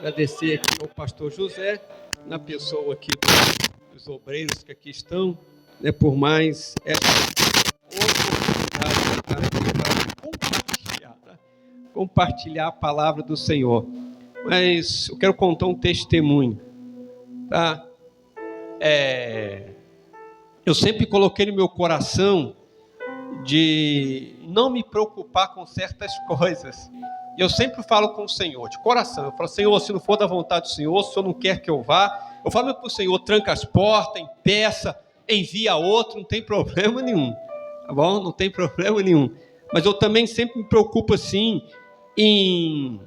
Agradecer aqui ao pastor José, na pessoa aqui dos obreiros que aqui estão, né, por mais essa oportunidade para compartilhar a palavra do Senhor. Mas eu quero contar um testemunho, tá? Eu sempre coloquei no meu coração de não me preocupar com certas coisas. E eu sempre falo com o Senhor, de coração. Eu falo, Senhor, se não for da vontade do Senhor, se o Senhor não quer que eu vá, eu falo para o Senhor, tranca as portas, impeça, envia outro, não tem problema nenhum. Tá bom? Não tem problema nenhum. Mas eu também sempre me preocupo assim em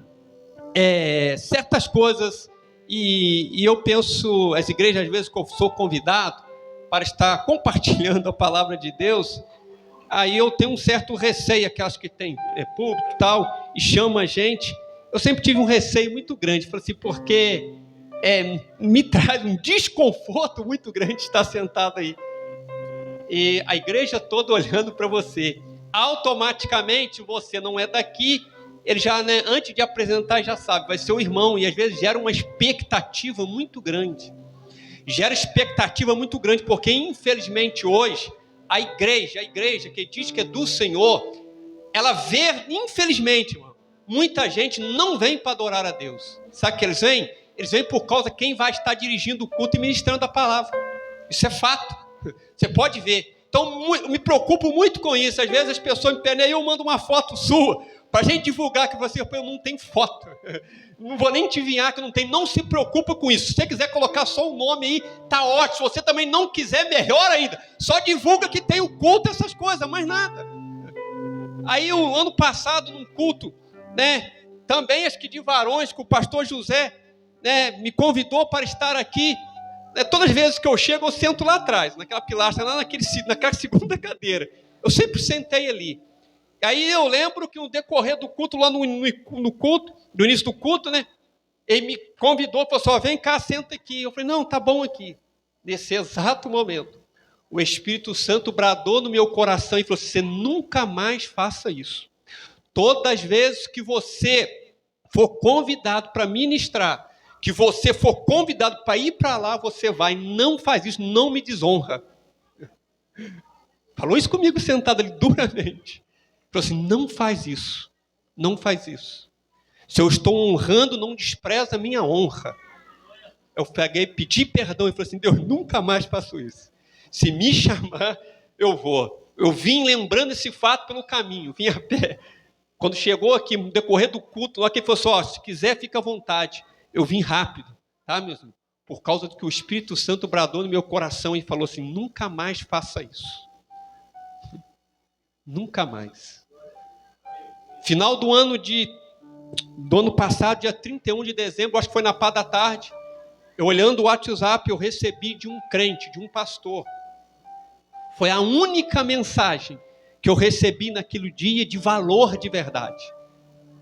certas coisas. E eu penso, as igrejas, às vezes que eu sou convidado para estar compartilhando a palavra de Deus, aí eu tenho um certo receio, aquelas que tem público e tal, e chama a gente. Eu sempre tive um receio muito grande, falei assim, porque me traz um desconforto muito grande estar sentado aí. E a igreja toda olhando para você. Automaticamente você não é daqui, ele já, né, antes de apresentar, já sabe, vai ser o irmão, e às vezes gera uma expectativa muito grande. Gera expectativa muito grande, porque infelizmente hoje, a igreja que diz que é do Senhor, ela vê, infelizmente, irmão, muita gente não vem para adorar a Deus. Sabe que eles vêm? Eles vêm por causa de quem vai estar dirigindo o culto e ministrando a palavra. Isso é fato. Você pode ver. Então, eu me preocupo muito com isso. Às vezes as pessoas me pedem, eu mando uma foto sua, para a gente divulgar que você, eu não tenho foto. Não vou nem te enviar que não tem. Não se preocupa com isso. Se você quiser colocar só o nome aí, tá ótimo. Se você também não quiser, melhor ainda. Só divulga que tem o culto, essas coisas, mais nada. Aí, o ano passado, num culto, né, também acho que de varões, que o pastor José, né, me convidou para estar aqui. Todas as vezes que eu chego, eu sento lá atrás, naquela pilastra, lá naquela segunda cadeira. Eu sempre sentei ali. Aí eu lembro que no decorrer do culto, lá no culto, no início do culto, né? Ele me convidou, falou assim, vem cá, senta aqui. Eu falei, não, tá bom aqui. Nesse exato momento, o Espírito Santo bradou no meu coração e falou assim, você nunca mais faça isso. Todas as vezes que você for convidado para ministrar, que você for convidado para ir para lá, você vai, não faz isso, não me desonra. Falou isso comigo sentado ali duramente. Falou assim, não faz isso, não faz isso. Se eu estou honrando, não despreza a minha honra. Eu peguei, pedi perdão e falei assim, Deus, nunca mais faço isso. Se me chamar, eu vou. Eu vim lembrando esse fato pelo caminho, vim a pé. Quando chegou aqui, no decorrer do culto, lá que ele falou assim, se quiser, fica à vontade. Eu vim rápido, tá, meus irmãos? Por causa do que o Espírito Santo bradou no meu coração e falou assim, nunca mais faça isso. Nunca mais. Final do ano passado, dia 31 de dezembro, acho que foi na pá da tarde, eu olhando o WhatsApp, eu recebi de um crente, de um pastor. Foi a única mensagem que eu recebi naquele dia de valor de verdade.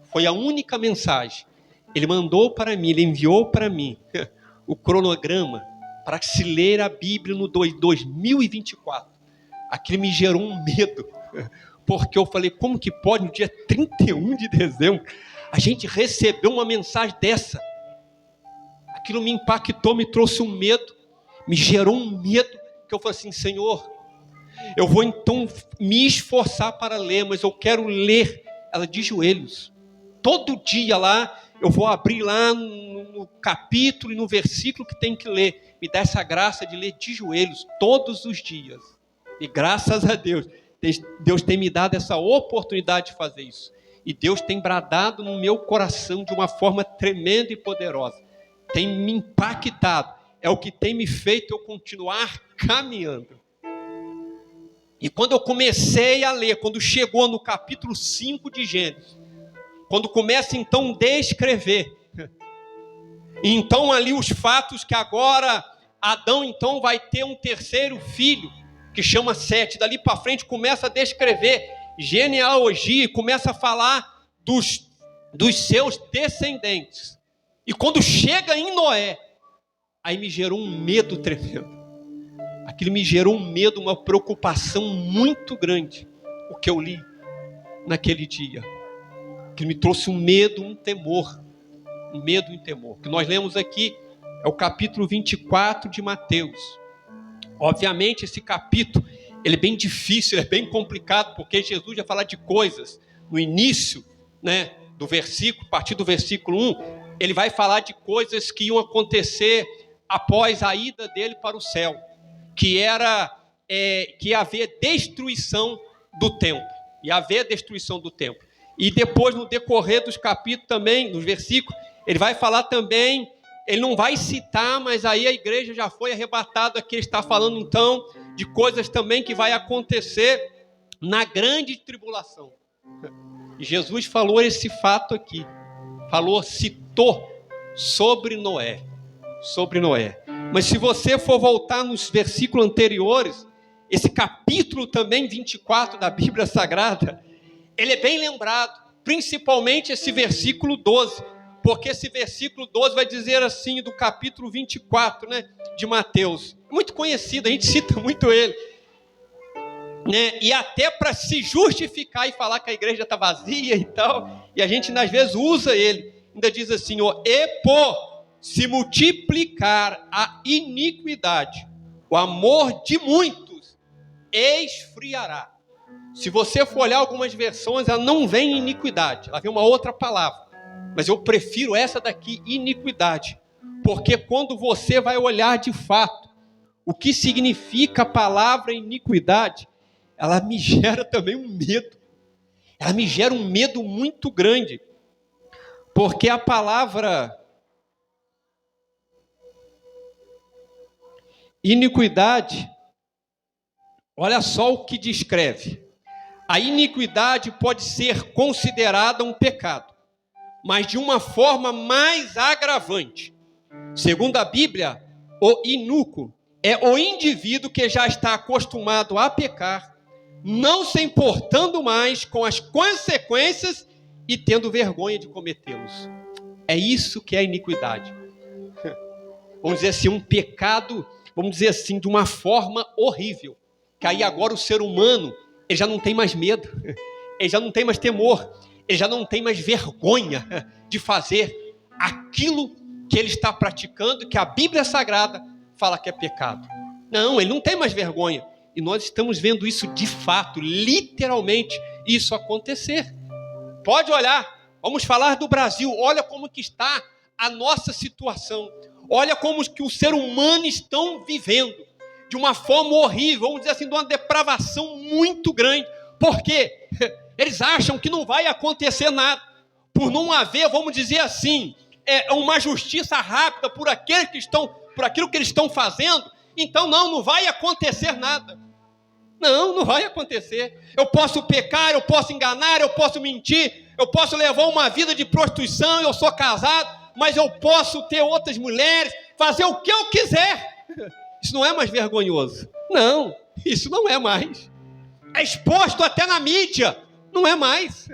Foi a única mensagem. Ele mandou para mim, ele enviou para mim o cronograma para se ler a Bíblia no 2024. Aquilo me gerou um medo. Porque eu falei, como que pode, no dia 31 de dezembro, a gente receber uma mensagem dessa? Aquilo me impactou, me trouxe um medo, me gerou um medo, que eu falei assim, Senhor, eu vou então me esforçar para ler, mas eu quero ler ela de joelhos. Todo dia lá, eu vou abrir lá no capítulo e no versículo que tem que ler. Me dá essa graça de ler de joelhos todos os dias. E graças a Deus, Deus tem me dado essa oportunidade de fazer isso. E Deus tem bradado no meu coração de uma forma tremenda e poderosa. Tem me impactado. É o que tem me feito eu continuar caminhando. E quando eu comecei a ler, quando chegou no capítulo 5 de Gênesis, quando começa então a descrever, então ali os fatos que agora Adão então vai ter um terceiro filho, que chama Sete. Dali para frente começa a descrever genealogia, começa a falar dos seus descendentes. E quando chega em Noé, aí me gerou um medo tremendo. Aquilo me gerou um medo, uma preocupação muito grande, o que eu li naquele dia. Aquilo me trouxe um medo, um temor. medo e temor. O que nós lemos aqui é o capítulo 24 de Mateus. Obviamente, esse capítulo ele é bem difícil, é bem complicado, porque Jesus vai falar de coisas no início, né, do versículo, a partir do versículo 1, ele vai falar de coisas que iam acontecer após a ida dele para o céu, que ia haver destruição do templo, E depois, no decorrer dos capítulos também, dos versículos, ele vai falar também, ele não vai citar, mas aí a igreja já foi arrebatada, aqui ele está falando então de coisas também que vai acontecer na grande tribulação. E Jesus falou esse fato aqui, citou sobre Noé. Mas se você for voltar nos versículos anteriores, esse capítulo também 24 da Bíblia Sagrada, ele é bem lembrado, principalmente esse versículo 12, porque esse versículo 12 vai dizer assim, do capítulo 24, né, de Mateus, muito conhecido, a gente cita muito ele, né, e até para se justificar e falar que a igreja está vazia e tal, e a gente às vezes usa ele, ainda diz assim, e por se multiplicar a iniquidade, o amor de muitos esfriará. Se você for olhar algumas versões, ela não vem iniquidade, ela vem uma outra palavra. Mas eu prefiro essa daqui, iniquidade. Porque quando você vai olhar de fato o que significa a palavra iniquidade, ela me gera também um medo. Ela me gera um medo muito grande. Porque a palavra iniquidade, olha só o que descreve. A iniquidade pode ser considerada um pecado, mas de uma forma mais agravante. Segundo a Bíblia, o iníquo é o indivíduo que já está acostumado a pecar, não se importando mais com as consequências e tendo vergonha de cometê-los. É isso que é a iniquidade. Vamos dizer assim, um pecado, vamos dizer assim, de uma forma horrível. Que aí agora o ser humano, ele já não tem mais medo, ele já não tem mais temor, ele já não tem mais vergonha de fazer aquilo que ele está praticando, que a Bíblia Sagrada fala que é pecado. Não, ele não tem mais vergonha. E nós estamos vendo isso de fato, literalmente, isso acontecer. Pode olhar, vamos falar do Brasil, olha como que está a nossa situação. Olha como que o ser humano estão vivendo de uma forma horrível, vamos dizer assim, de uma depravação muito grande. Por quê? Eles acham que não vai acontecer nada. Por não haver, vamos dizer assim, uma justiça rápida por aquilo que eles estão fazendo, então não vai acontecer nada. Não vai acontecer. Eu posso pecar, eu posso enganar, eu posso mentir, eu posso levar uma vida de prostituição, eu sou casado, mas eu posso ter outras mulheres, fazer o que eu quiser. Isso não é mais vergonhoso. Não, isso não é mais. É exposto até na mídia. Não é mais.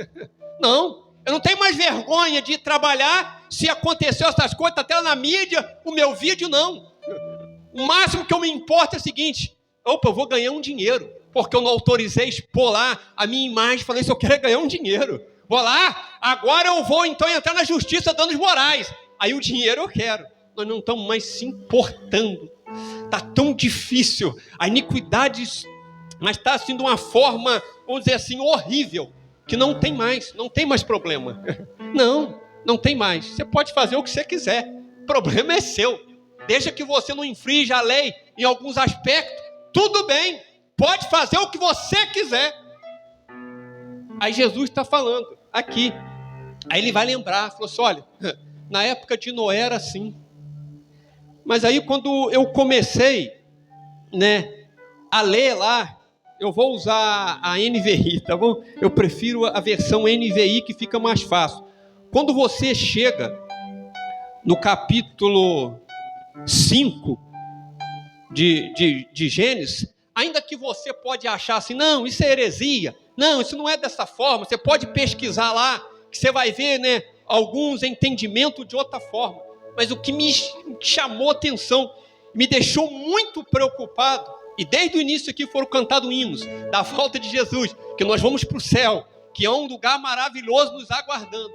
Não, eu não tenho mais vergonha de trabalhar se aconteceu essas coisas, até na mídia, o meu vídeo não. O máximo que eu me importo é o seguinte, eu vou ganhar um dinheiro, porque eu não autorizei expor lá a minha imagem, falei, se eu quero ganhar um dinheiro, vou lá, agora eu vou então entrar na justiça danos morais, aí o dinheiro eu quero. Nós não estamos mais se importando, está tão difícil, a iniquidade, mas está assim de uma forma, vamos dizer assim, horrível, que não tem mais problema, não tem mais, você pode fazer o que você quiser, o problema é seu, desde que você não infrinja a lei em alguns aspectos, tudo bem, pode fazer o que você quiser. Aí Jesus está falando aqui, aí ele vai lembrar, falou assim, olha, na época de Noé era assim, mas aí quando eu comecei, a ler lá, eu vou usar a NVI, tá bom? Eu prefiro a versão NVI que fica mais fácil. Quando você chega no capítulo 5 de Gênesis, ainda que você pode achar assim, não, isso é heresia, não, isso não é dessa forma, você pode pesquisar lá, que você vai ver, alguns entendimentos de outra forma. Mas o que me chamou atenção, me deixou muito preocupado, e desde o início aqui foram cantados hinos da volta de Jesus, que nós vamos para o céu, que é um lugar maravilhoso nos aguardando.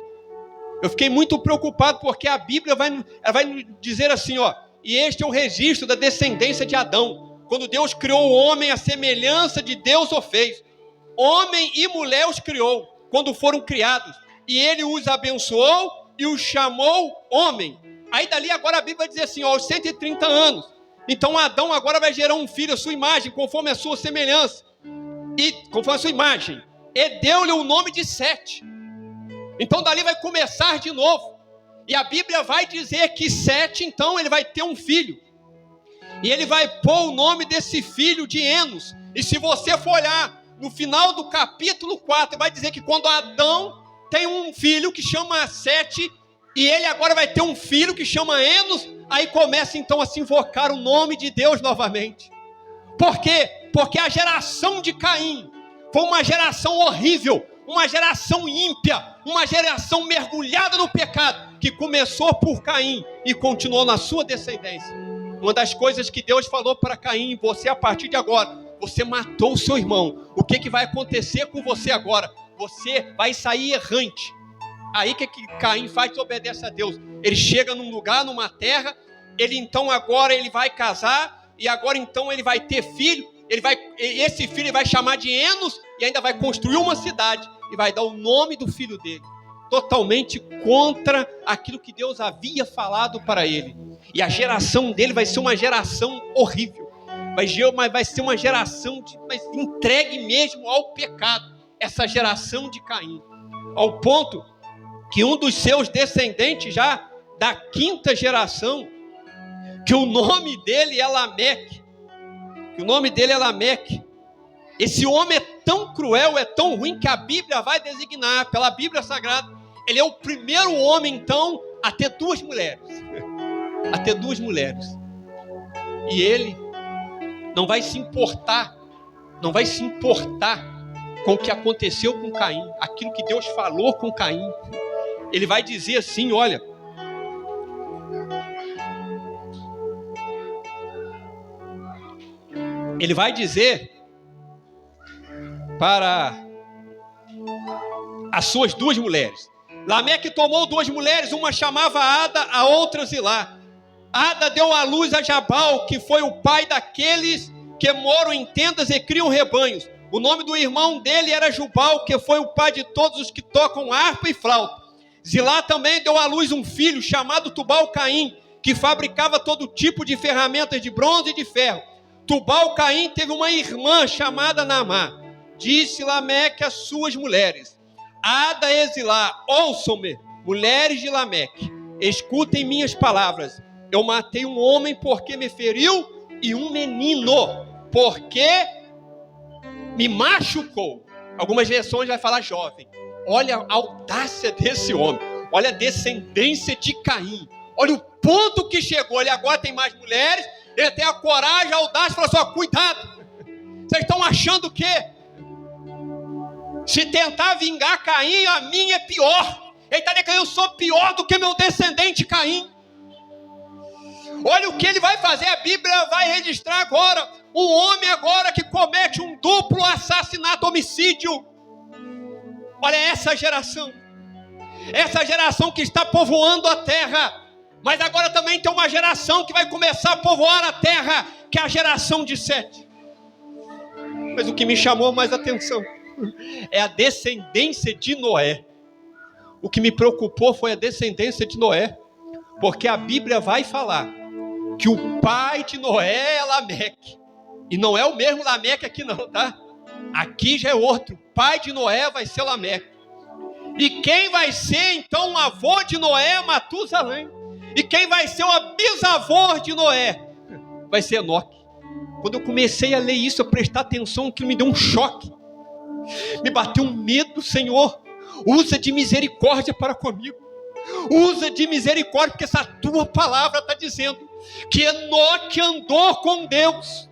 Eu fiquei muito preocupado porque a Bíblia vai dizer assim, ó, e este é o registro da descendência de Adão. Quando Deus criou o homem, a semelhança de Deus o fez. Homem e mulher os criou, quando foram criados. E ele os abençoou e os chamou homem. Aí dali agora a Bíblia vai dizer assim, ó, aos 130 anos. Então Adão agora vai gerar um filho à sua imagem, conforme a sua semelhança. E conforme a sua imagem. E deu-lhe o nome de Sete. Então dali vai começar de novo. E a Bíblia vai dizer que Sete, então, ele vai ter um filho. E ele vai pôr o nome desse filho de Enos. E se você for olhar no final do capítulo 4, vai dizer que quando Adão tem um filho que chama Sete, e ele agora vai ter um filho que chama Enos, aí começa então a se invocar o nome de Deus novamente. Por quê? Porque a geração de Caim foi uma geração horrível, uma geração ímpia, uma geração mergulhada no pecado, que começou por Caim e continuou na sua descendência. Uma das coisas que Deus falou para Caim: você, a partir de agora, você matou o seu irmão. O que vai acontecer com você agora? Você vai sair errante. Aí o que Caim faz? Obedece a Deus. Ele chega num lugar, numa terra, ele então agora ele vai casar, e agora então ele vai ter filho, esse filho ele vai chamar de Enos, e ainda vai construir uma cidade, e vai dar o nome do filho dele, totalmente contra aquilo que Deus havia falado para ele. E a geração dele vai ser uma geração horrível, vai ser uma geração entregue mesmo ao pecado, essa geração de Caim, ao ponto que um dos seus descendentes, já da quinta geração, que o nome dele é Lameque, esse homem é tão cruel, é tão ruim, que a Bíblia vai designar, pela Bíblia Sagrada, ele é o primeiro homem, então, a ter duas mulheres. E ele não vai se importar com o que aconteceu com Caim, aquilo que Deus falou com Caim. Ele vai dizer assim, olha, ele vai dizer para as suas duas mulheres. Lameque tomou duas mulheres, uma chamava Ada, a outra Zilá. Ada deu à luz a Jabal, que foi o pai daqueles que moram em tendas e criam rebanhos. O nome do irmão dele era Jubal, que foi o pai de todos os que tocam harpa e flauta. Zilá também deu à luz um filho chamado Tubal-Caim, que fabricava todo tipo de ferramentas de bronze e de ferro. Tubal-Caim teve uma irmã chamada Naamá. Disse Lameque às suas mulheres: Ada e Zilá, ouçam-me, mulheres de Lameque, escutem minhas palavras. Eu matei um homem porque me feriu, e um menino porque me machucou. Algumas versões vai falar jovem. Olha a audácia desse homem, olha a descendência de Caim, olha o ponto que chegou. Ele agora tem mais mulheres, ele tem a coragem, a audácia, e fala assim: ó, cuidado, vocês estão achando o quê? Se tentar vingar Caim, a minha é pior. Ele está dizendo que eu sou pior do que meu descendente Caim. Olha o que ele vai fazer, a Bíblia vai registrar agora, um homem agora que comete um duplo assassinato, homicídio. Olha essa geração que está povoando a terra, mas agora também tem uma geração que vai começar a povoar a terra, que é a geração de Sete. Mas o que me chamou mais atenção é a descendência de Noé. O que me preocupou foi a descendência de Noé, porque a Bíblia vai falar que o pai de Noé é Lameque, e não é o mesmo Lameque aqui não, tá? Aqui já é outro. O pai de Noé vai ser Lameque. E quem vai ser então o avô de Noé é Matusalém. E quem vai ser o bisavô de Noé vai ser Enoque. Quando eu comecei a ler isso, a prestar atenção, que me deu um choque, me bateu um medo. Senhor, usa de misericórdia para comigo, usa de misericórdia, porque essa tua palavra está dizendo que Enoque andou com Deus.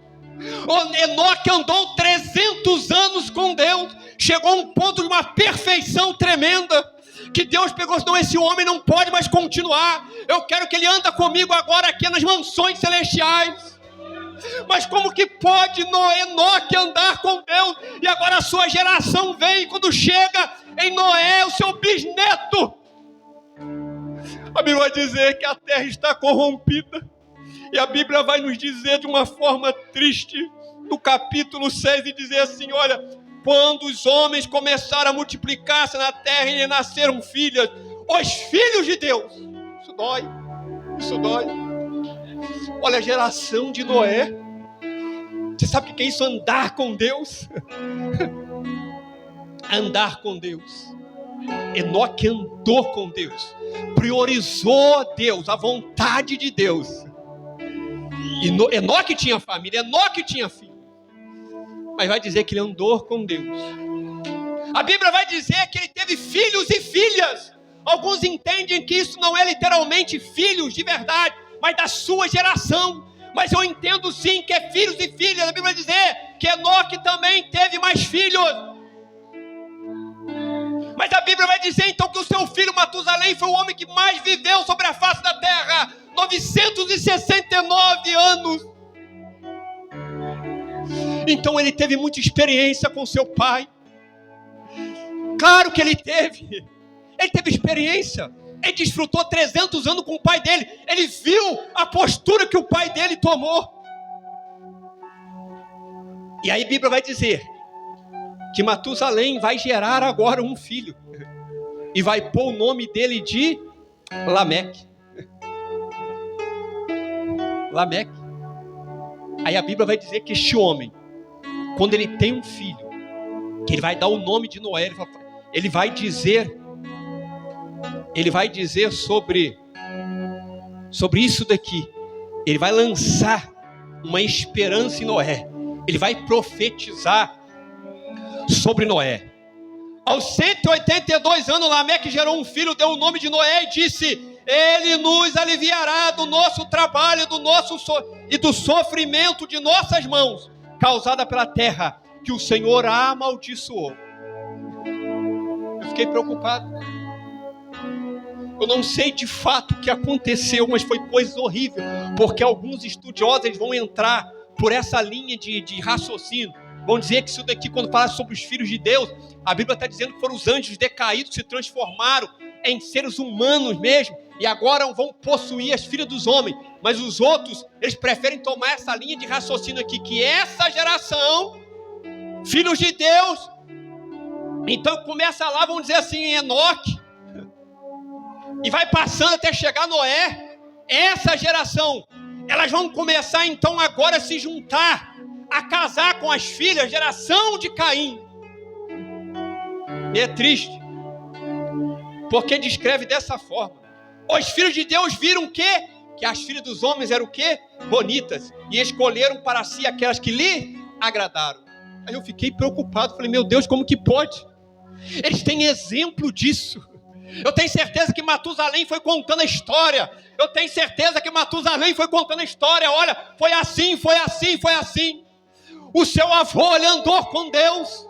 Enoque andou 300 anos com Deus, chegou a um ponto de uma perfeição tremenda, que Deus pegou, senão esse homem não pode mais continuar, eu quero que ele anda comigo agora aqui nas mansões celestiais. Mas como que pode Enoque andar com Deus, e agora a sua geração vem, quando chega em Noé, o seu bisneto, A Bíblia vai dizer que a terra está corrompida. E a Bíblia vai nos dizer de uma forma triste, no capítulo 6, e dizer assim, olha, quando os homens começaram a multiplicar-se na terra e nasceram filhas, os filhos de Deus. Isso dói, isso dói. Olha a geração de Noé. Você sabe o que é isso? Andar com Deus. Andar com Deus. Enoque andou com Deus, priorizou Deus, a vontade de Deus. E Enoque tinha família, Enoque tinha filho, mas vai dizer que ele andou com Deus. A Bíblia vai dizer que ele teve filhos e filhas. Alguns entendem que isso não é literalmente filhos de verdade, mas da sua geração. Mas eu entendo sim que é filhos e filhas. A Bíblia vai dizer que Enoque também teve mais filhos. Mas a Bíblia vai dizer então que o seu filho Matusalém foi o homem que mais viveu sobre a face da terra, 969 anos. Então ele teve muita experiência com seu pai. Claro que ele teve experiência. Ele desfrutou 300 anos com o pai dele. Ele viu a postura que o pai dele tomou. E aí a Bíblia vai dizer que Matusalém vai gerar agora um filho. E vai pôr o nome dele de Lameque. Lameque. Aí a Bíblia vai dizer que este homem, quando ele tem um filho, que ele vai dar o nome de Noé, ele vai dizer sobre isso daqui. Ele vai lançar uma esperança em Noé. Ele vai profetizar sobre Noé. Aos 182 anos, Lameque gerou um filho, deu o nome de Noé e disse: ele nos aliviará do nosso trabalho, e do sofrimento de nossas mãos, causada pela terra que o Senhor amaldiçoou. Eu fiquei preocupado. Eu não sei de fato o que aconteceu, mas foi coisa horrível, porque alguns estudiosos vão entrar por essa linha de raciocínio. Vão dizer que isso daqui, quando fala sobre os filhos de Deus, a Bíblia está dizendo que foram os anjos decaídos que se transformaram em seres humanos mesmo, e agora vão possuir as filhas dos homens. Mas os outros, eles preferem tomar essa linha de raciocínio aqui, que essa geração, filhos de Deus, então começa lá, vamos dizer assim, em Enoque, e vai passando até chegar Noé. Essa geração, elas vão começar então agora a se juntar, a casar com as filhas, geração de Caim. E é triste, porque descreve dessa forma. Os filhos de Deus viram o quê? Que as filhas dos homens eram o quê? Bonitas. E escolheram para si aquelas que lhe agradaram. Aí eu fiquei preocupado, falei, meu Deus, como que pode? Eles têm exemplo disso. Eu tenho certeza que Matusalém foi contando a história. Eu tenho certeza que Matusalém foi contando a história. Olha, foi assim, foi assim, foi assim. O seu avô, ele andou com Deus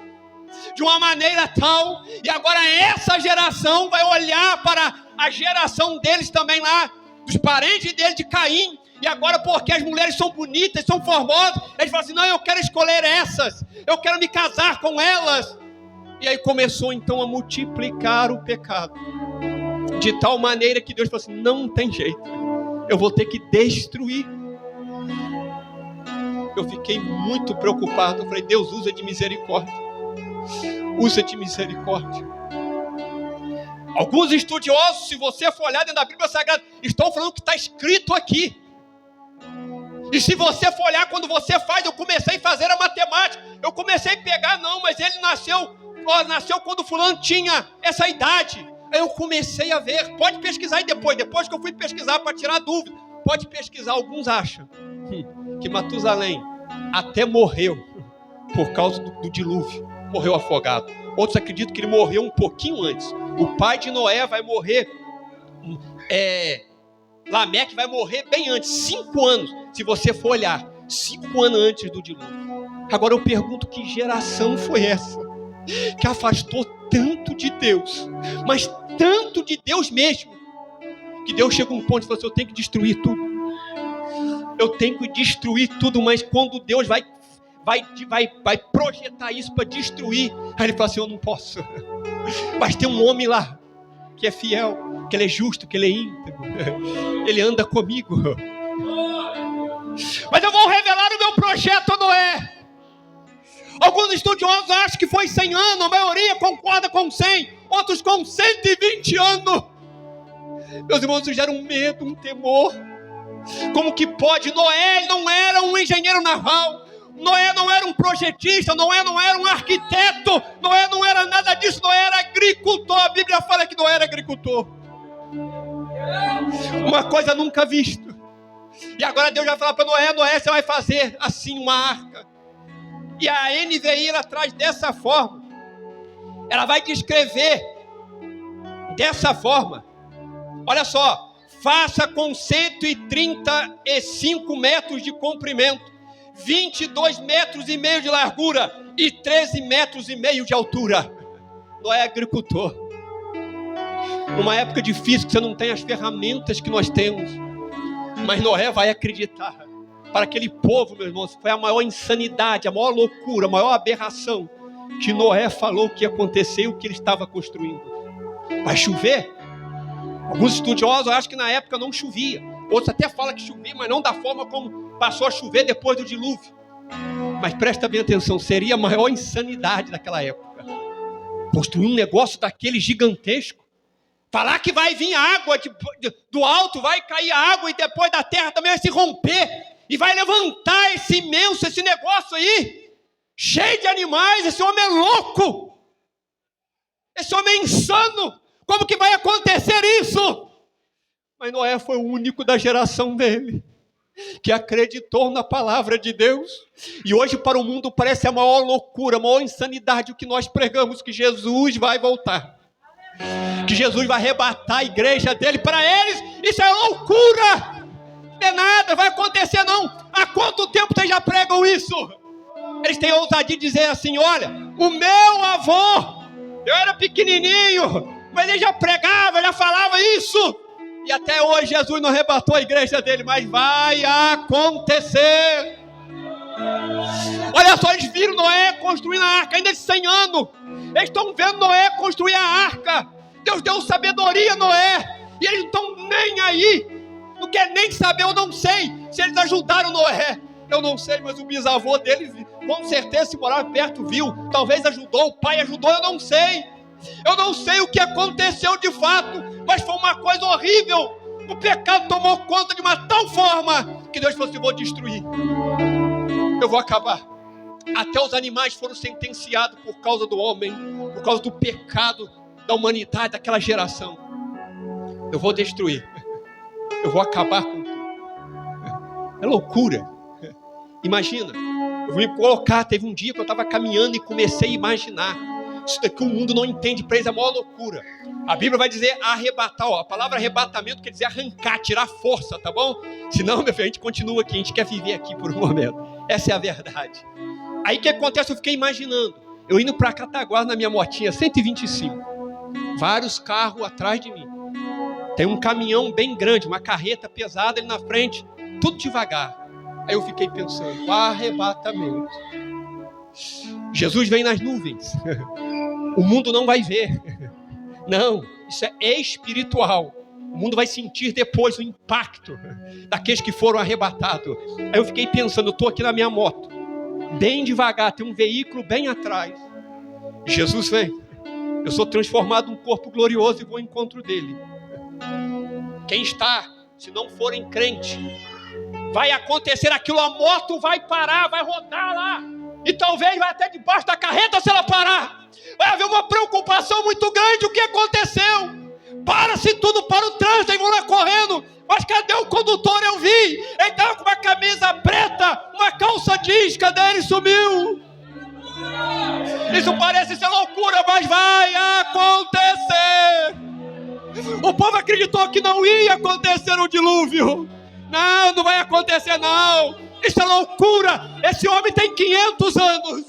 de uma maneira tal, e agora essa geração vai olhar para a geração deles também lá, dos parentes dele de Caim, e agora porque as mulheres são bonitas, são formosas, eles falam assim, não, eu quero escolher essas, eu quero me casar com elas. E aí começou então a multiplicar o pecado, de tal maneira que Deus falou assim, não tem jeito, eu vou ter que destruir. Eu fiquei muito preocupado. Eu falei, Deus, usa de misericórdia. Usa de misericórdia. Alguns estudiosos, se você for olhar dentro da Bíblia Sagrada, estão falando que está escrito aqui. E se você for olhar, quando você faz, eu comecei a fazer a matemática. Eu comecei a pegar, não, mas ele nasceu quando fulano tinha essa idade. Aí eu comecei a ver. Pode pesquisar aí depois que eu fui pesquisar para tirar dúvida. Pode pesquisar, alguns acham que Matusalém até morreu por causa do dilúvio, morreu afogado. Outros acreditam que ele morreu um pouquinho antes. O pai de Noé vai morrer, Lameque vai morrer bem antes, 5 anos, se você for olhar, 5 anos antes do dilúvio. Agora eu pergunto, que geração foi essa, que afastou tanto de Deus, mas tanto de Deus mesmo, que Deus chega a um ponto e fala assim, eu tenho que destruir tudo. Eu tenho que destruir tudo, mas quando Deus vai projetar isso para destruir, aí ele fala assim, eu não posso. Mas tem um homem lá, que é fiel, que Ele é justo, que Ele é íntegro. Ele anda comigo. Mas eu vou revelar o meu projeto a Noé. Alguns estudiosos acham que foi 100 anos, a maioria concorda com 100, outros com 120 anos. Meus irmãos, isso gera um medo, um temor. Como que pode? Noé não era um engenheiro naval, Noé não era um projetista, Noé não era um arquiteto, Noé não era nada disso, Noé era agricultor. A Bíblia fala que Noé era agricultor. Uma coisa nunca vista. E agora Deus vai falar para Noé: Noé, você vai fazer assim uma arca. E a NVI ela traz dessa forma. Ela vai descrever dessa forma. Olha só, faça com 135 metros de comprimento, 22 metros e meio de largura e 13 metros e meio de altura. Noé é agricultor. Numa época difícil que você não tem as ferramentas que nós temos, mas Noé vai acreditar. Para aquele povo, meus irmãos, foi a maior insanidade, a maior loucura, a maior aberração que Noé falou que ia acontecer e o que ele estava construindo. Vai chover? Alguns estudiosos acham que na época não chovia. Outros até falam que chovia, mas não da forma como passou a chover depois do dilúvio. Mas presta bem atenção, seria a maior insanidade daquela época. Construir um negócio daquele gigantesco. Falar que vai vir água do alto, vai cair água e depois da terra também vai se romper. E vai levantar esse imenso, esse negócio aí, cheio de animais. Esse homem é louco. Esse homem é insano. Como que vai acontecer isso? Mas Noé foi o único da geração dele que acreditou na palavra de Deus. E hoje para o mundo parece a maior loucura, a maior insanidade o que nós pregamos, que Jesus vai voltar. Que Jesus vai arrebatar a igreja dele. Para eles isso é loucura. Não é nada, vai acontecer não. Há quanto tempo vocês já pregam isso? Eles têm ousadia de dizer assim: olha, o meu avô, eu era pequenininho, mas ele já pregava, já falava isso. E até hoje Jesus não arrebatou a igreja dele, mas vai acontecer. Olha só, eles viram Noé construindo a arca ainda de 100 anos. Eles estão vendo Noé construir a arca. Deus deu sabedoria a Noé. E eles não estão nem aí. Não quer nem saber, eu não sei se eles ajudaram Noé. Eu não sei, mas o bisavô dele, com certeza, se morava perto, viu. Talvez ajudou, o pai ajudou, eu não sei. Eu não sei o que aconteceu de fato, mas foi uma coisa horrível. O pecado tomou conta de uma tal forma que Deus falou assim: vou destruir. Eu vou acabar. Até os animais foram sentenciados por causa do homem, por causa do pecado da humanidade, daquela geração. Eu vou destruir. Eu vou acabar com tudo. É loucura. Imagina, eu vou me colocar. Teve um dia que eu estava caminhando e comecei a imaginar. Isso daqui o mundo não entende, para eles é a maior loucura. A Bíblia vai dizer arrebatar, ó. A palavra arrebatamento quer dizer arrancar, tirar força, tá bom? Senão, meu filho, a gente continua aqui, a gente quer viver aqui por um momento. Essa é a verdade. Aí o que acontece? Eu fiquei imaginando, eu indo para Cataguás na minha motinha 125, vários carros atrás de mim. Tem um caminhão bem grande, uma carreta pesada ali na frente, tudo devagar. Aí eu fiquei pensando, arrebatamento. Jesus vem nas nuvens. O mundo não vai ver. Não, isso é espiritual. O mundo vai sentir depois o impacto daqueles que foram arrebatados. Aí eu fiquei pensando, eu estou aqui na minha moto, bem devagar, tem um veículo bem atrás. Jesus vem. Eu sou transformado num corpo glorioso e vou ao encontro dele. Quem está, se não forem crente, vai acontecer aquilo, a moto vai parar, vai rodar lá. E talvez vai até debaixo da carreta se ela parar. Vai haver uma preocupação muito grande. O que aconteceu? Para-se tudo para o trânsito e vão lá correndo. Mas cadê o condutor? Eu vi. Ele estava com uma camisa preta, uma calça jeans. Cadê ele? Sumiu. Isso parece ser loucura, mas vai acontecer. O povo acreditou que não ia acontecer o dilúvio. Não, não vai acontecer não. Isso é loucura. Esse homem tem 500 anos.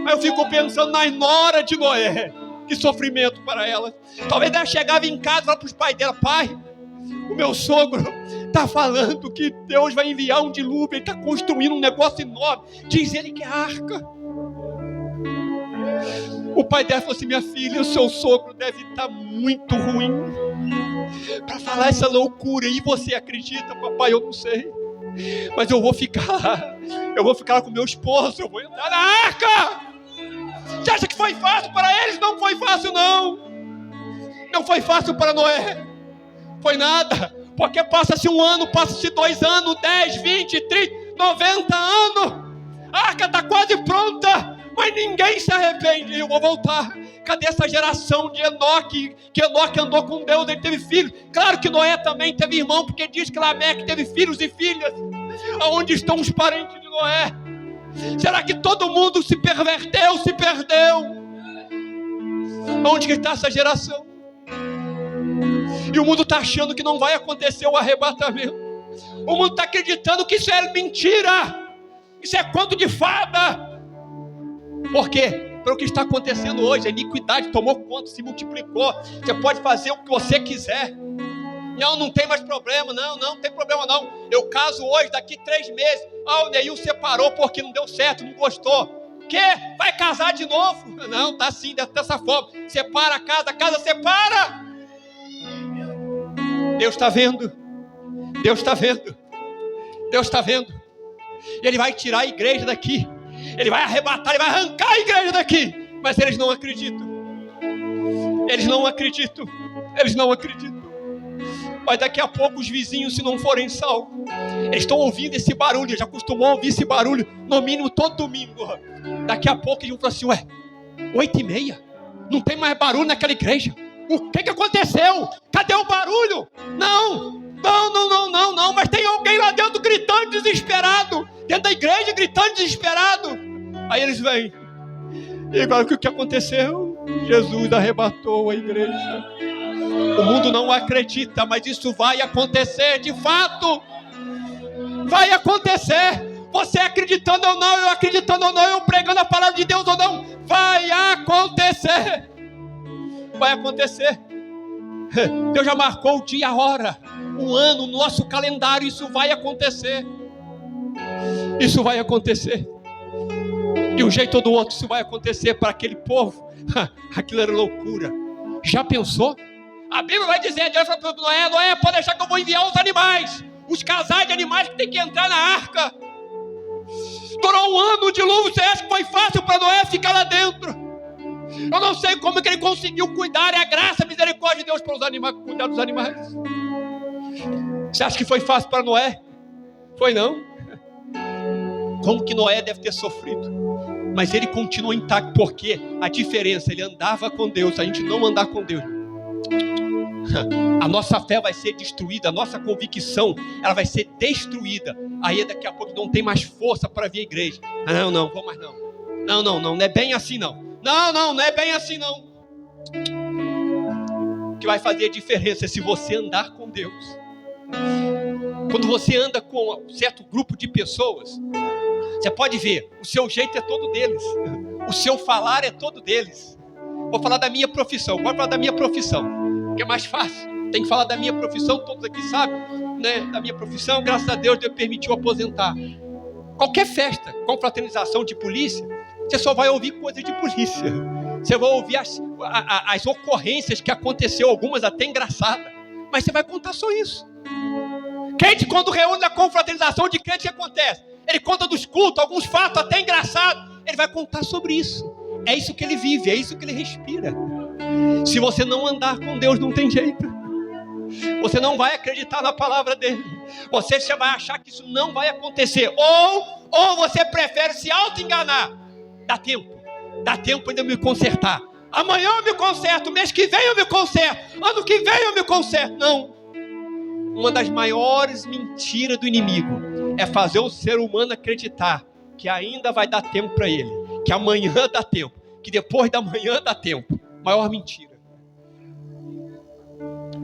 Aí eu fico pensando na nora de Noé. Que sofrimento para ela. Talvez ela chegava em casa e falava para os pais dela: pai, o meu sogro está falando que Deus vai enviar um dilúvio. Ele está construindo um negócio enorme. Diz ele que é arca. O pai dela falou assim: minha filha, o seu sogro deve estar muito ruim para falar essa loucura. E você acredita? Papai, eu não sei, mas eu vou ficar lá com meu esposo, eu vou entrar na arca. Você acha que foi fácil para eles? Não foi fácil, não. Não foi fácil para Noé. Foi nada. Porque passa-se 1 ano, passa-se 2 anos, 10, 20, 30, 90 anos. A arca está quase pronta, mas ninguém se arrepende. Eu vou voltar. Cadê essa geração de Enoque? Que Enoque andou com Deus, ele teve filhos. Claro que Noé também teve irmão, porque diz que Lameque teve filhos e filhas. Aonde estão os parentes de Noé? Será que todo mundo se perverteu, se perdeu? Onde que está essa geração? E o mundo está achando que não vai acontecer o arrebatamento. O mundo está acreditando que isso é mentira. Isso é conto de fada. Por quê? Pelo que está acontecendo hoje. A iniquidade tomou conta, se multiplicou. Você pode fazer o que você quiser. Não tem mais problema. Não tem problema não. Eu caso hoje, daqui 3 meses. O Neil separou porque não deu certo, não gostou. Quê? Vai casar de novo? Não, tá assim, dessa forma. Separa a casa separa. Deus está vendo. Deus está vendo. Deus está vendo. Ele vai tirar a igreja daqui. Ele vai arrebatar, ele vai arrancar a igreja daqui. Mas eles não acreditam. Eles não acreditam. Eles não acreditam. Mas daqui a pouco os vizinhos, se não forem salvos, eles estão ouvindo esse barulho. Já acostumou a ouvir esse barulho no mínimo todo domingo. Daqui a pouco eles vão falar assim: ué, 8h30? Não tem mais barulho naquela igreja. O que aconteceu? Cadê o barulho? Não, mas tem alguém lá dentro gritando desesperado, dentro da igreja gritando desesperado. Aí eles vêm. E agora o que aconteceu? Jesus arrebatou a igreja. O mundo não acredita, mas isso vai acontecer de fato. Vai acontecer. Você acreditando ou não, eu acreditando ou não, eu pregando a palavra de Deus ou não, vai acontecer. Vai acontecer. Deus já marcou o dia, a hora, o ano, no nosso calendário. Isso vai acontecer. Isso vai acontecer. De um jeito ou do outro isso vai acontecer para aquele povo. Aquilo era loucura. Já pensou? A Bíblia vai dizer: Deus falou para Noé: Noé, pode deixar que eu vou enviar os animais, os casais de animais que tem que entrar na arca. Durou 1 ano o dilúvio. Você acha que foi fácil para Noé ficar lá dentro? Eu não sei como que ele conseguiu cuidar. É a graça, a misericórdia de Deus para os animais, cuidar dos animais. Você acha que foi fácil para Noé? Foi não. Como que Noé deve ter sofrido? Mas ele continuou intacto. Porque a diferença, ele andava com Deus, a gente não andar com Deus. A nossa fé vai ser destruída, a nossa convicção, ela vai ser destruída. Aí daqui a pouco não tem mais força para vir à igreja. Não vou mais não. Não é bem assim não. Não é bem assim não. O que vai fazer a diferença é se você andar com Deus. Quando você anda com um certo grupo de pessoas, você pode ver, o seu jeito é todo deles, o seu falar é todo deles. Vou falar da minha profissão, vou falar da minha profissão, que é mais fácil. Tem que falar da minha profissão, todos aqui sabem, né? Da minha profissão, graças a Deus, Deus permitiu aposentar. Qualquer festa, confraternização de polícia, você só vai ouvir coisas de polícia. Você vai ouvir as ocorrências que aconteceu, algumas até engraçadas. Mas você vai contar só isso. Crente, quando reúne na confraternização de crente, o que acontece? Ele conta dos cultos, alguns fatos até engraçados. Ele vai contar sobre isso. É isso que ele vive, é isso que ele respira. Se você não andar com Deus, não tem jeito. Você não vai acreditar na palavra dele. Você vai achar que isso não vai acontecer. Ou você prefere se auto-enganar. Dá tempo ainda me consertar. Amanhã eu me conserto, mês que vem eu me conserto, ano que vem eu me conserto. Não. Uma das maiores mentiras do inimigo é fazer o ser humano acreditar que ainda vai dar tempo para ele, que amanhã dá tempo, que depois da manhã dá tempo. Maior mentira.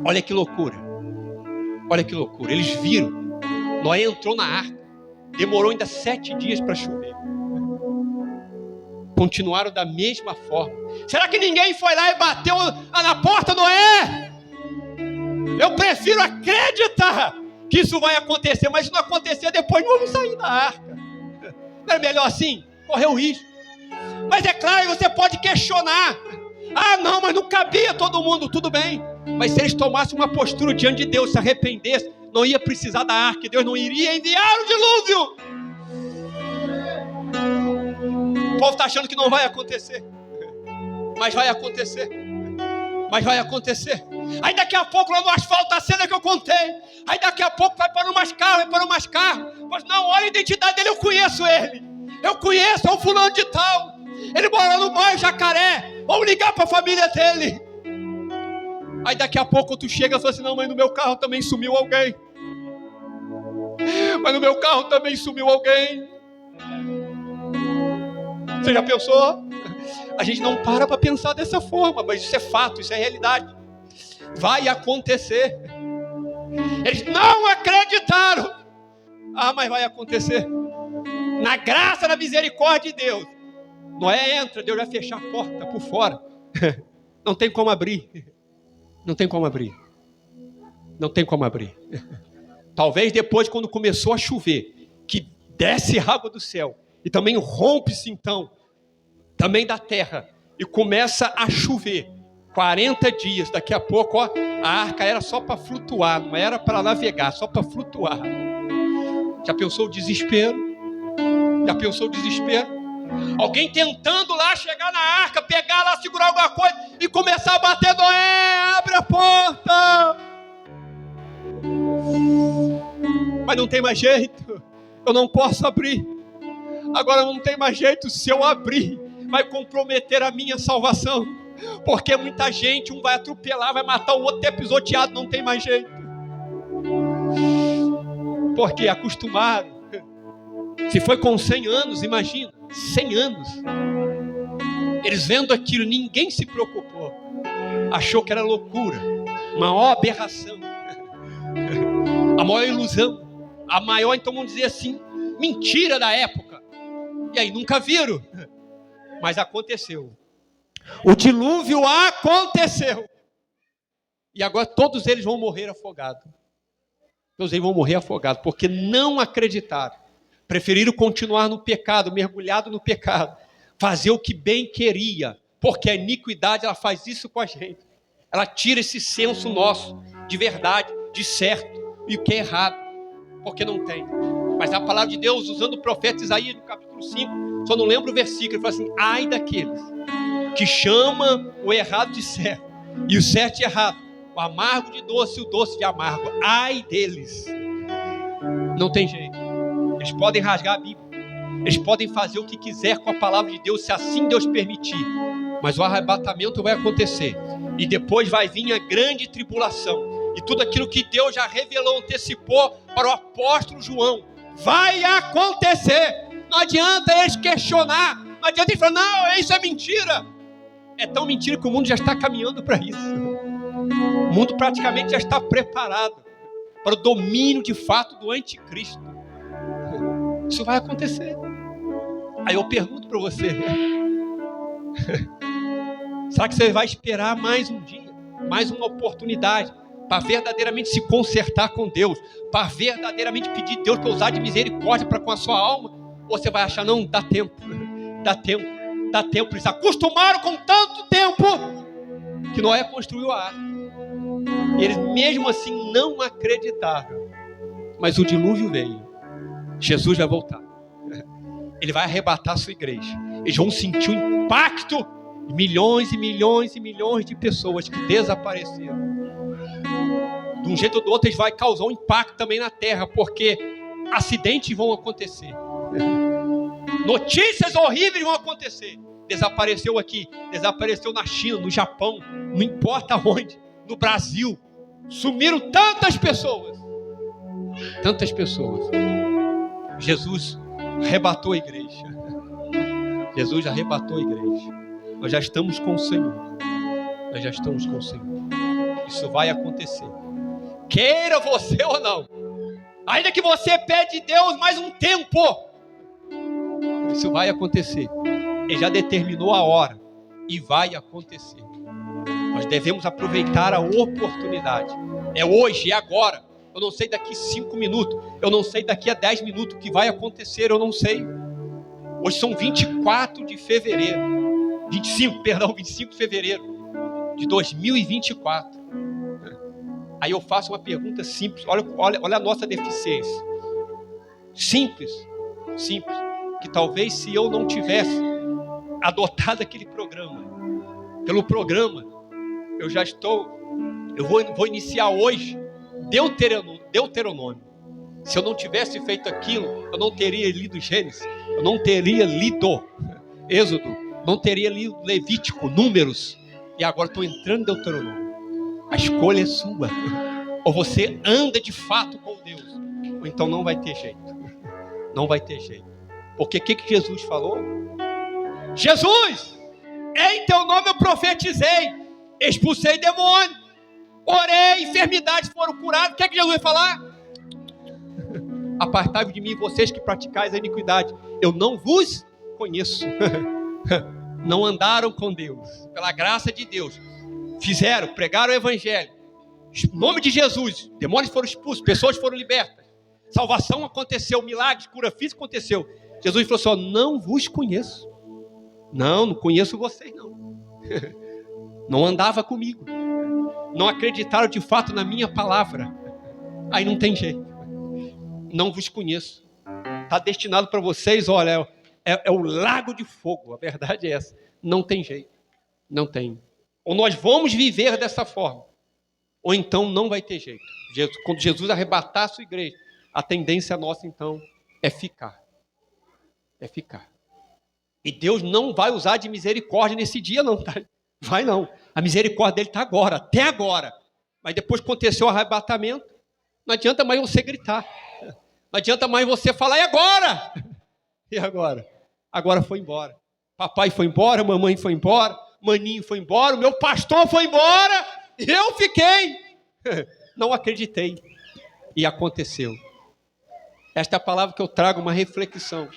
Olha que loucura. Olha que loucura. Eles viram. Noé entrou na arca. Demorou ainda 7 dias para chover. Continuaram da mesma forma. Será que ninguém foi lá e bateu na porta, Noé? Eu prefiro acreditar que isso vai acontecer. Mas se não acontecer, depois não vamos sair da arca. Não é melhor assim? Correr o risco. Mas é claro, você pode questionar. Ah, não, mas não cabia todo mundo. Tudo bem. Mas se eles tomassem uma postura diante de Deus, se arrependessem, não ia precisar da arca. Deus não iria enviar o dilúvio. O povo está achando que não vai acontecer. Mas vai acontecer. Mas vai acontecer. Aí daqui a pouco lá no asfalto, a cena que eu contei. Aí daqui a pouco vai para umas carros. Mas não, olha a identidade dele, eu conheço ele. Eu conheço, é o fulano de tal. Ele mora no bairro Jacaré. Vamos ligar para a família dele. Aí daqui a pouco tu chega e fala assim, não, mas no meu carro também sumiu alguém. Mas no meu carro também sumiu alguém. Você já pensou? A gente não para pensar dessa forma, mas isso é fato, isso é realidade. Vai acontecer. Eles não acreditaram. Ah, mas vai acontecer. Na graça, na misericórdia de Deus. Noé entra, Deus vai fechar a porta por fora. Não tem como abrir. Não tem como abrir. Não tem como abrir. Talvez depois, quando começou a chover, que desce água do céu, e também rompe-se então, também da terra, e começa a chover, 40 dias, daqui a pouco, ó, a arca era só para flutuar, não era para navegar, só para flutuar. Já pensou o desespero? Já pensou o desespero? Alguém tentando lá chegar na arca, pegar lá, segurar alguma coisa e começar a bater, Noé, abre a porta! Mas não tem mais jeito, eu não posso abrir. Agora não tem mais jeito, se eu abrir, vai comprometer a minha salvação. Porque muita gente, um vai atropelar, vai matar o outro, é pisoteado, não tem mais jeito. Porque acostumaram. Se foi com 100 anos, imagina, 100 anos. Eles vendo aquilo, ninguém se preocupou. Achou que era loucura, uma maior aberração, a maior ilusão, a maior, então vamos dizer assim, mentira da época. E aí nunca viram, mas aconteceu. O dilúvio aconteceu. E agora todos eles vão morrer afogados. Todos eles vão morrer afogados, porque não acreditaram. Preferiram continuar no pecado, mergulhado no pecado. Fazer o que bem queria. Porque a iniquidade, ela faz isso com a gente. Ela tira esse senso nosso de verdade, de certo, e o que é errado. Porque não tem. Mas a palavra de Deus, usando o profeta Isaías, no capítulo 5, só não lembro o versículo, ele fala assim, ai daqueles que chamam o errado de certo, e o certo de errado, o amargo de doce e o doce de amargo. Ai deles. Não tem jeito. Eles podem rasgar a Bíblia. Eles podem fazer o que quiser com a palavra de Deus, se assim Deus permitir. Mas o arrebatamento vai acontecer. E depois vai vir a grande tribulação. E tudo aquilo que Deus já revelou, antecipou para o apóstolo João, vai acontecer. Não adianta eles questionar. Não adianta eles falar, não, isso é mentira. É tão mentira que o mundo já está caminhando para isso. O mundo praticamente já está preparado para o domínio de fato do anticristo. Isso vai acontecer. Aí eu pergunto para você, será que você vai esperar mais um dia, mais uma oportunidade para verdadeiramente se consertar com Deus, para verdadeiramente pedir a Deus para usar de misericórdia para com a sua alma? Ou você vai achar, não, dá tempo, dá tempo, dá tempo. Eles acostumaram com tanto tempo que Noé construiu a arca. E eles mesmo assim não acreditaram. Mas o dilúvio veio. Jesus vai voltar. Ele vai arrebatar a sua igreja. Eles vão sentir o impacto de milhões e milhões e milhões de pessoas que desapareceram. De um jeito ou do outro, eles vão causar um impacto também na terra, porque acidentes vão acontecer. Notícias horríveis vão acontecer. Desapareceu aqui, desapareceu na China, no Japão, não importa onde, no Brasil. Sumiram tantas pessoas. Tantas pessoas. Jesus arrebatou a igreja. Jesus arrebatou a igreja. Nós já estamos com o Senhor. Nós já estamos com o Senhor. Isso vai acontecer. Queira você ou não. Ainda que você pede a Deus mais um tempo. Isso vai acontecer. Ele já determinou a hora. E vai acontecer. Nós devemos aproveitar a oportunidade. É hoje, é agora. Eu não sei daqui 5 minutos. Eu não sei daqui a 10 minutos o que vai acontecer. Eu não sei. Hoje são 24 de fevereiro. 25 de fevereiro de 2024. Aí eu faço uma pergunta simples. Olha a nossa deficiência. Simples. Que talvez se eu não tivesse adotado aquele programa, pelo programa, eu vou iniciar hoje Deuteronômio. Se eu não tivesse feito aquilo, eu não teria lido Gênesis, eu não teria lido Êxodo, não teria lido Levítico, Números, e agora estou entrando em Deuteronômio. A escolha é sua. Ou você anda de fato com Deus, ou então não vai ter jeito. Não vai ter jeito. Porque o que Jesus falou? Jesus, em teu nome eu profetizei, expulsei demônio, orei, enfermidades foram curadas. O que Jesus vai falar? Apartai-vos de mim, vocês que praticais a iniquidade, eu não vos conheço. Não andaram com Deus, pela graça de Deus, pregaram o evangelho, em nome de Jesus, demônios foram expulsos, pessoas foram libertas, salvação aconteceu, milagres, cura física aconteceu. Jesus falou assim: não vos conheço. Não conheço vocês não. Não andava comigo, não acreditaram de fato na minha palavra. Aí não tem jeito. Não vos conheço. Está destinado para vocês, olha, é o lago de fogo. A verdade é essa. Não tem jeito. Não tem. Ou nós vamos viver dessa forma, ou então não vai ter jeito. Quando Jesus arrebatar a sua igreja, a tendência nossa então é ficar. É ficar. E Deus não vai usar de misericórdia nesse dia não, tá? Vai não. A misericórdia dele está agora, até agora. Mas depois que aconteceu o arrebatamento, não adianta mais você gritar. Não adianta mais você falar: e agora? E agora? Agora foi embora. Papai foi embora, mamãe foi embora, maninho foi embora, o meu pastor foi embora, e eu fiquei. Não acreditei. E aconteceu. Esta é a palavra que eu trago, uma reflexão,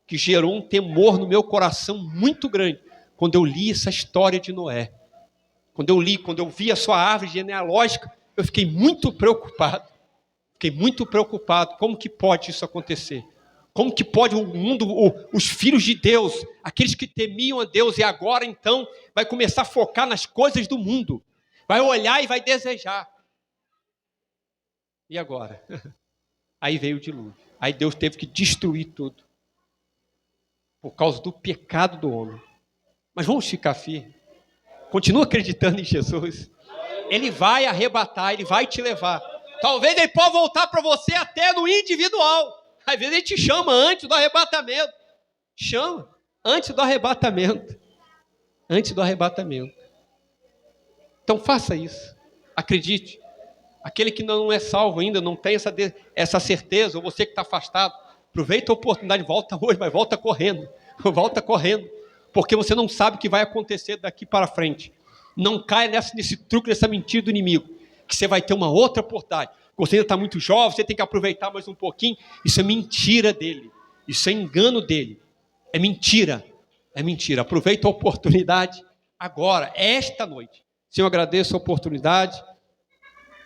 que gerou um temor no meu coração muito grande, quando eu li essa história de Noé. Quando eu vi a sua árvore genealógica, eu fiquei muito preocupado. Como que pode isso acontecer? Como que pode o mundo, os filhos de Deus, aqueles que temiam a Deus, e agora então vai começar a focar nas coisas do mundo, vai olhar e vai desejar. E agora? Aí veio o dilúvio. Aí Deus teve que destruir tudo, por causa do pecado do homem. Mas vamos ficar firmes. Continua acreditando em Jesus. Ele vai arrebatar, ele vai te levar. Talvez ele possa voltar para você até no individual. Às vezes ele te chama antes do arrebatamento. Chama antes do arrebatamento. Antes do arrebatamento. Então faça isso. Acredite. Aquele que não é salvo ainda, não tem essa certeza, ou você que está afastado, aproveita a oportunidade, volta hoje, mas volta correndo. Volta correndo. Porque você não sabe o que vai acontecer daqui para frente. Não caia nesse truque, nessa mentira do inimigo, que você vai ter uma outra oportunidade. Você ainda está muito jovem, você tem que aproveitar mais um pouquinho. Isso é mentira dele. Isso é engano dele. É mentira. É mentira. Aproveita a oportunidade agora, esta noite. Senhor, eu agradeço a oportunidade.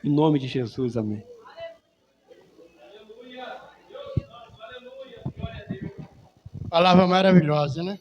Em nome de Jesus, amém. Palavra maravilhosa, né?